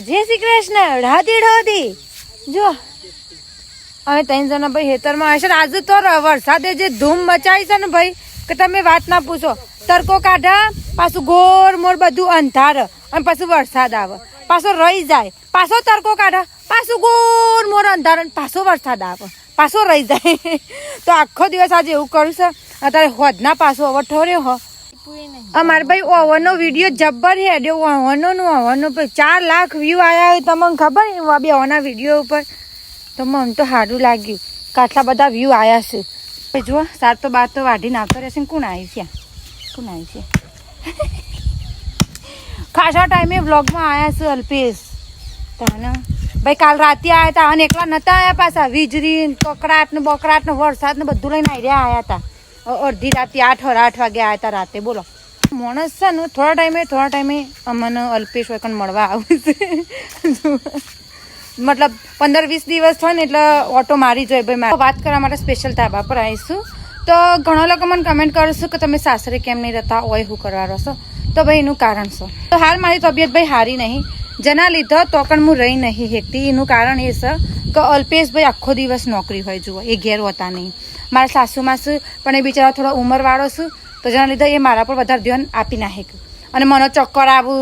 જય શ્રી કૃષ્ણ, રાધે રાધે. જો હવે 3 જણા ભાઈ હેતરમાં આવે છે. આજે તો વરસાદે જે ધૂમ મચાવી છે ને ભાઈ કે તમે વાત ના પૂછો. તડકો કાઢા, પાછું ગોળ મોર બધું અંધાર, અને પાછું વરસાદ આવે, પાછો રહી જાય, પાછો તડકો કાઢા, પાછું ગોળ મોર અંધાર, અને પાછો વરસાદ આવે, પાછો રહી જાય. તો આખો દિવસ આજે એવું કર્યું છે. અત્યારે હોદના પાછો હવે ઠર્યો હો. અમારે ભાઈ ઓવનનો વિડીયો જબ્બર હેડ્યો. ઓવનનો 4 લાખ વ્યૂ આવ્યા. તમને ખબર ને બે ઓવનના વિડીયો ઉપર? તો મને તો સારું લાગ્યું કે આટલા બધા વ્યૂ આવ્યા છે. જુઓ સાત તો બાર તો વાઢીને આવતો રહેશે ને. કોણ આવી છે? કોણ આવી છે? ખાસા ટાઈમે વ્લોગમાં આવ્યા છે અલ્પેશ. તાને ભાઈ કાલ રાતે આવ્યા હતા અને એકલા નતા આવ્યા પાછા. વીજળી કકડાટ ને બકડાટ ને વરસાદ ને બધું લઈને આવ્યા હતા. અડધી રાતે 8 વાગે આવ્યા હતા રાતે. બોલો માણસ છે ને થોડા ટાઈમે અમને અલ્પેશ હોય કણ મળવા આવું છે. મતલબ 15-20 દિવસ થાય ને એટલે ઓટો મારી જોઈએ ભાઈ. મારે વાત કરવા માટે સ્પેશિયલ ધાબા પર આવીશું. તો ઘણા લોકો મને કમેન્ટ કરશું કે તમે સાસરે કેમ નહીં રહેતા હોય, શું કરવા રહો છો? તો ભાઈ એનું કારણ છે. તો હાલ મારી તબિયત ભાઈ સારી નહીં, જેના લીધે તો પણ હું રહી નહીં હેકતી. એનું કારણ એ છે કે અલ્પેશભાઈ આખો દિવસ નોકરી હોય. જુઓ એ ઘેર હોતા નહીં. મારા સાસુમાં છે પણ એ બિચારા થોડો ઉંમરવાળો છું, તો જેના લીધે એ મારા પર વધારે ધ્યાન આપી નાખે. અને મને ચક્કર આવું,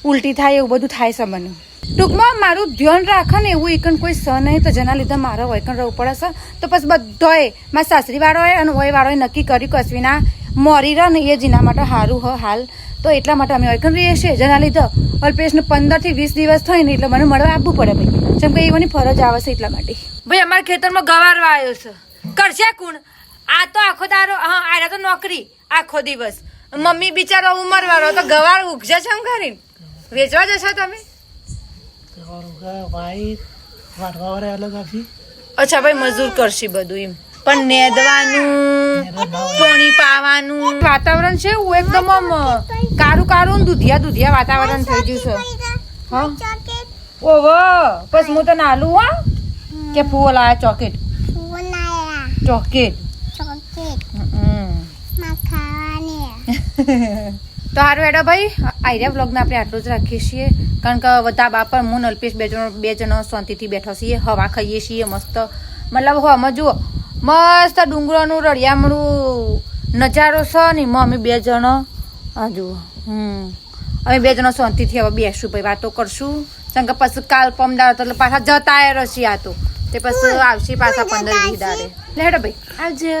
ઉલટી થાય, એવું બધું થાય છે મને. ટૂંકમાં મારું ધ્યાન રાખે ને એવું એકન કોઈ સ નહીં, તો જેના લીધે મારે વૈકન રહેવું પડે છે. તો પછી બધોય મારા સાસરીવાળોએ અને ઓયવાળોએ નક્કી કર્યું કે અશ્વિના મોરી રહે ને એ જ એના માટે સારું હ હાલ. તો એટલા માટે અમે વૈકન રહીએ છીએ. જેના લીધે અલ્પેશને 15 થી 20 દિવસ થાય ને એટલે મને મળવા આપવું પડે ભાઈ. જેમ કે એવાની ફરજ આવે છે એટલા માટે. ભાઈ અમારા ખેતરમાં ગવારવા આવ્યો છે. કરશે કોણ? આ તો આખો દારો આયા તો નોકરી આખો દિવસ. મમ્મી બિચારો ઉંમરવાળો તો ગવાર ઉગજે છે એમ કરીને વેચવા જશો તમે? અચ્છા ભાઈ મજૂર કરશે બધું એમ. પણ નેદવાનું, પાણી પાવાનું વાતાવરણ છે એવું એકદમ આમ કારું દુધિયા વાતાવરણ થઈ ગયું છે. હા ઓહો બસ હું તો નાલું હા કે ફૂવો લાયા ચોકેટ તો હારું હેડો ભાઈ. આઈડિયા બ્લોગને આપણે આટલું જ રાખીએ છીએ. કારણ કે બધા બાપા હું અલ્પેશ બે જણો શાંતિથી બેઠા છીએ, હવા ખાઈએ છીએ મસ્ત. મતલબ આમાં જુઓ મસ્ત ડુંગરોનું રળિયામણું નજારો છે ને. અમે 2 જણો આ જુઓ અમે 2 જણો શાંતિથી હવે બેસું ભાઈ, વાતો કરશું. કારણ કે પછી કાલ પમદાર તો પાછા જતા રહેશે. આ તો તે પછી આવશે પાછા 15-20 દાડે. હેડો ભાઈ આવજો.